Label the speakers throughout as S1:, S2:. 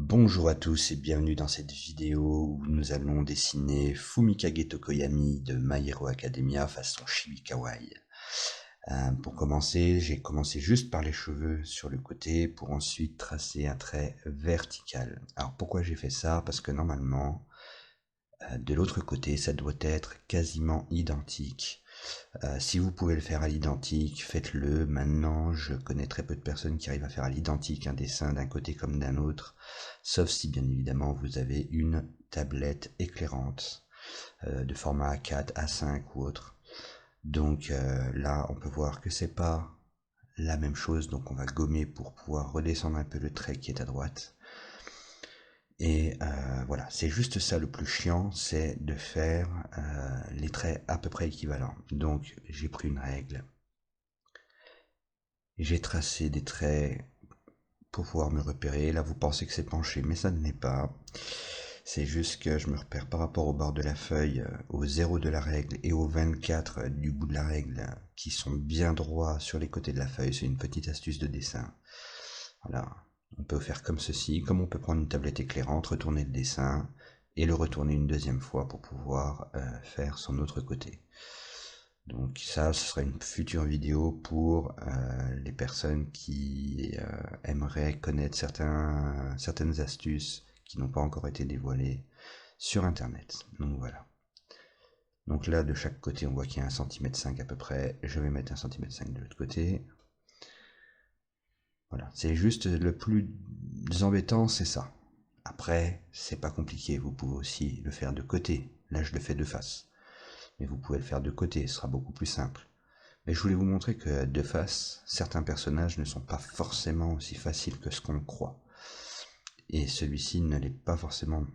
S1: Bonjour à tous et bienvenue dans cette vidéo où nous allons dessiner Fumikage Tokoyami de My Hero Academia façon Chibi Kawaii. Pour commencer, j'ai commencé juste par les cheveux sur le côté pour ensuite tracer un trait vertical. Alors pourquoi j'ai fait ça? Parce que normalement, de l'autre côté, ça doit être quasiment identique. Si vous pouvez le faire à l'identique, faites-le. Maintenant, je connais très peu de personnes qui arrivent à faire à l'identique un dessin d'un côté comme d'un autre, sauf si bien évidemment vous avez une tablette éclairante de format A4, A5 ou autre. Donc là, on peut voir que c'est pas la même chose, donc on va gommer pour pouvoir redescendre un peu le trait qui est à droite. Et voilà, c'est juste ça le plus chiant, c'est de faire les traits à peu près équivalents. Donc j'ai pris une règle, j'ai tracé des traits pour pouvoir me repérer. Là vous pensez que c'est penché, mais ça ne l'est pas. C'est juste que je me repère par rapport au bord de la feuille, au 0 de la règle et au 24 du bout de la règle, qui sont bien droits sur les côtés de la feuille. C'est une petite astuce de dessin. Voilà. On peut faire comme ceci, comme on peut prendre une tablette éclairante, retourner le dessin et le retourner une deuxième fois pour pouvoir faire son autre côté. Donc ça, ce sera une future vidéo pour les personnes qui aimeraient connaître certaines astuces qui n'ont pas encore été dévoilées sur internet. Donc voilà. Donc là, de chaque côté, on voit qu'il y a 1,5 cm à peu près. Je vais mettre 1,5 cm de l'autre côté. Voilà, c'est juste le plus embêtant, c'est ça. Après, c'est pas compliqué, vous pouvez aussi le faire de côté. Là, je le fais de face. Mais vous pouvez le faire de côté, ce sera beaucoup plus simple. Mais je voulais vous montrer que de face, certains personnages ne sont pas forcément aussi faciles que ce qu'on croit. Et celui-ci ne l'est pas forcément,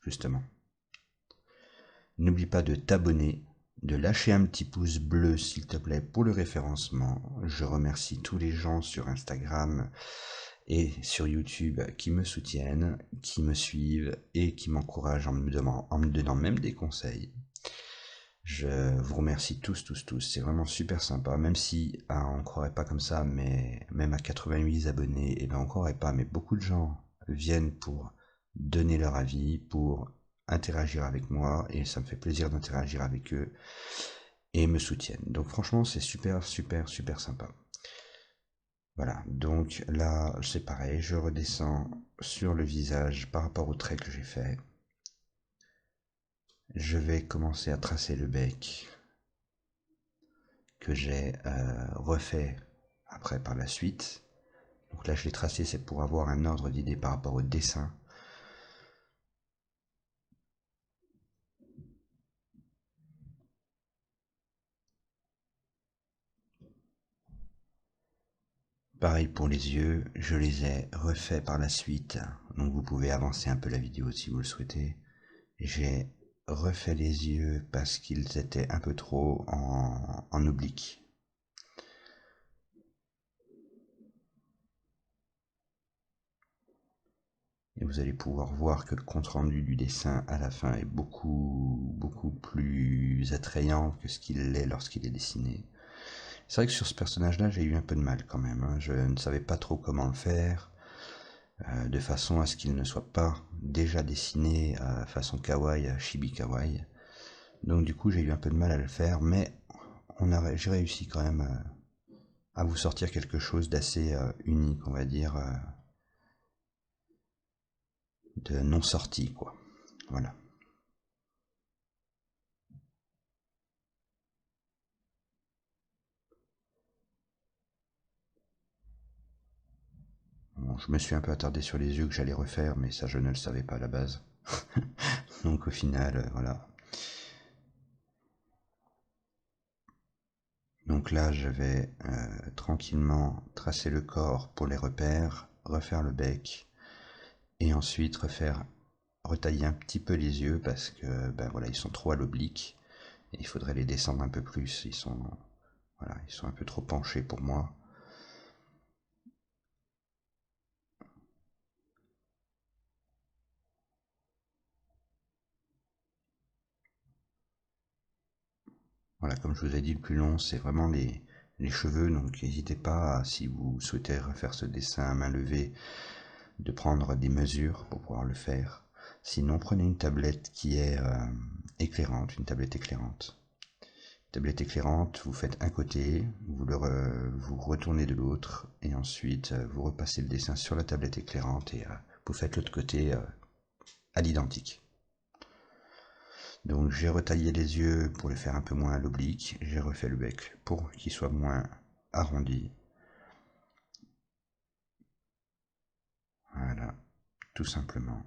S1: justement. N'oublie pas de t'abonner, de lâcher un petit pouce bleu s'il te plaît pour le référencement. Je remercie tous les gens sur Instagram et sur YouTube qui me soutiennent, qui me suivent et qui m'encouragent en me donnant même des conseils. Je vous remercie tous, c'est vraiment super sympa, même si on ne croirait pas comme ça, mais même à 88 abonnés, et ben on ne croirait pas, mais beaucoup de gens viennent pour donner leur avis, pour interagir avec moi, et ça me fait plaisir d'interagir avec eux, et me soutiennent. Donc franchement, c'est super sympa. Voilà, donc là, c'est pareil, je redescends sur le visage par rapport au trait que j'ai fait. Je vais commencer à tracer le bec que j'ai refait après par la suite. Donc là, je l'ai tracé, c'est pour avoir un ordre d'idée par rapport au dessin. Pareil pour les yeux, je les ai refaits par la suite, donc vous pouvez avancer un peu la vidéo si vous le souhaitez. J'ai refait les yeux parce qu'ils étaient un peu trop en oblique. Et vous allez pouvoir voir que le compte rendu du dessin à la fin est beaucoup plus attrayant que ce qu'il l'est lorsqu'il est dessiné. C'est vrai que sur ce personnage-là, j'ai eu un peu de mal quand même, hein. Je ne savais pas trop comment le faire, de façon à ce qu'il ne soit pas déjà dessiné façon kawaii, chibi kawaii. Donc du coup, j'ai eu un peu de mal à le faire, mais j'ai réussi quand même à vous sortir quelque chose d'assez unique, on va dire, de non sorti, quoi. Voilà. Bon, je me suis un peu attardé sur les yeux que j'allais refaire, mais ça je ne le savais pas à la base. Donc au final, voilà. Donc là, je vais tranquillement tracer le corps pour les repères, refaire le bec, et ensuite retailler un petit peu les yeux parce que ben voilà, ils sont trop à l'oblique, et il faudrait les descendre un peu plus. Voilà, ils sont un peu trop penchés pour moi. Voilà, comme je vous ai dit, le plus long, c'est vraiment les cheveux, donc n'hésitez pas, si vous souhaitez refaire ce dessin à main levée, de prendre des mesures pour pouvoir le faire. Sinon, prenez une tablette qui est éclairante, une tablette éclairante. Tablette éclairante, vous faites un côté, vous retournez de l'autre, et ensuite vous repassez le dessin sur la tablette éclairante et vous faites l'autre côté à l'identique. Donc j'ai retaillé les yeux pour les faire un peu moins à l'oblique, j'ai refait le bec pour qu'il soit moins arrondi. Voilà, tout simplement.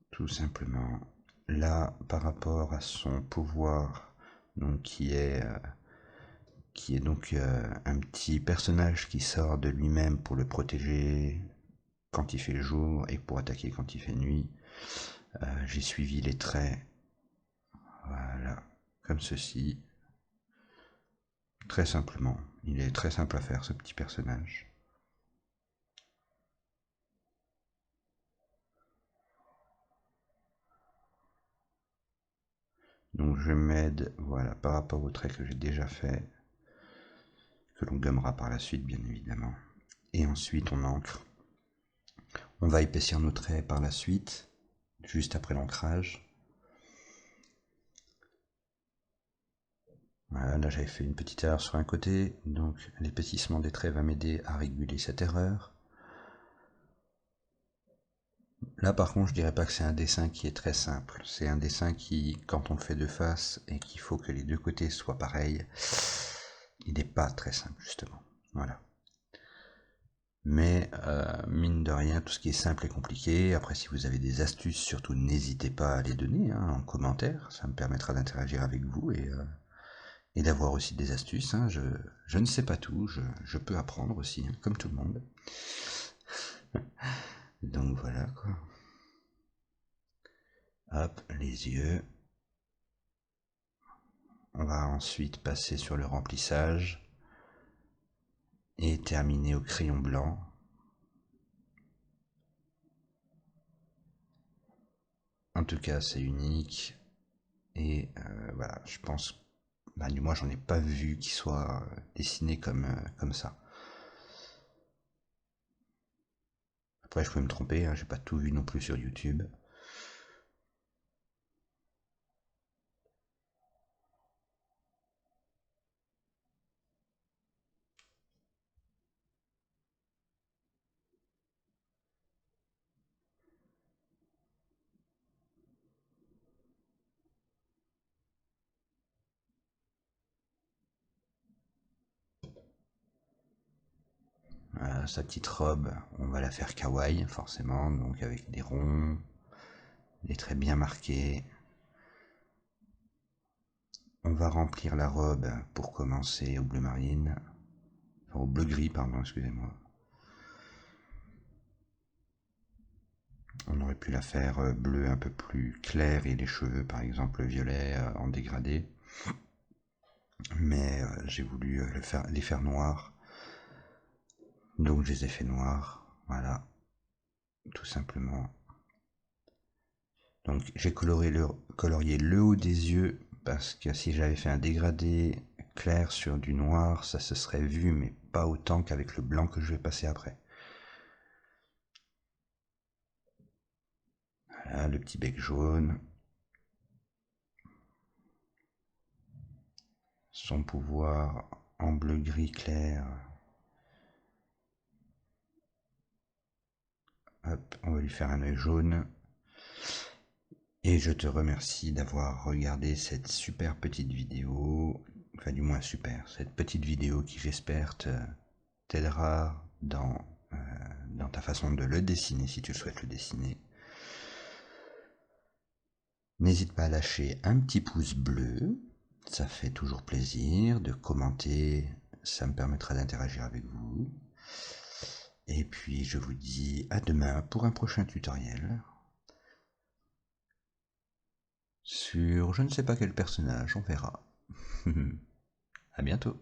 S1: Tout simplement. Là, par rapport à son pouvoir, donc qui est donc un petit personnage qui sort de lui-même pour le protéger quand il fait jour et pour attaquer quand il fait nuit. J'ai suivi les traits, voilà, comme ceci, très simplement. Il est très simple à faire, ce petit personnage. Donc je m'aide, voilà, par rapport aux traits que j'ai déjà fait, que l'on gommera par la suite, bien évidemment. Et ensuite on encre. On va épaissir nos traits par la suite, juste après l'ancrage. Voilà, là j'avais fait une petite erreur sur un côté, donc l'épaississement des traits va m'aider à réguler cette erreur. Là par contre je dirais pas que c'est un dessin qui est très simple, c'est un dessin qui, quand on le fait de face et qu'il faut que les deux côtés soient pareils, il n'est pas très simple justement, voilà. Mais mine de rien, tout ce qui est simple est compliqué. Après, si vous avez des astuces, surtout n'hésitez pas à les donner en commentaire, ça me permettra d'interagir avec vous et d'avoir aussi des astuces. Je ne sais pas tout, je peux apprendre aussi, comme tout le monde. Donc voilà quoi. Hop, les yeux. On va ensuite passer sur le remplissage et terminer au crayon blanc. En tout cas, c'est unique et voilà, je pense, du moins j'en ai pas vu qui soit dessiné comme ça. Après, je peux me tromper, j'ai pas tout vu non plus sur YouTube. Sa petite robe, on va la faire kawaii forcément, donc avec des ronds, des traits bien marqués. On va remplir la robe pour commencer au bleu marine, enfin au bleu gris pardon, excusez-moi. On aurait pu la faire bleu un peu plus clair et les cheveux par exemple violet en dégradé, mais j'ai voulu les faire noirs, donc je les ai fait noirs, voilà, tout simplement. Donc j'ai colorié le haut des yeux parce que si j'avais fait un dégradé clair sur du noir, ça se serait vu, mais pas autant qu'avec le blanc que je vais passer après. Voilà, le petit bec jaune. Son pouvoir en bleu-gris clair. Hop, on va lui faire un œil jaune. Et je te remercie d'avoir regardé cette super petite vidéo. Enfin, du moins super. Cette petite vidéo qui, j'espère, t'aidera dans ta façon de le dessiner si tu souhaites le dessiner. N'hésite pas à lâcher un petit pouce bleu, ça fait toujours plaisir, de commenter, ça me permettra d'interagir avec vous. Et puis je vous dis à demain pour un prochain tutoriel sur je ne sais pas quel personnage, on verra. À bientôt.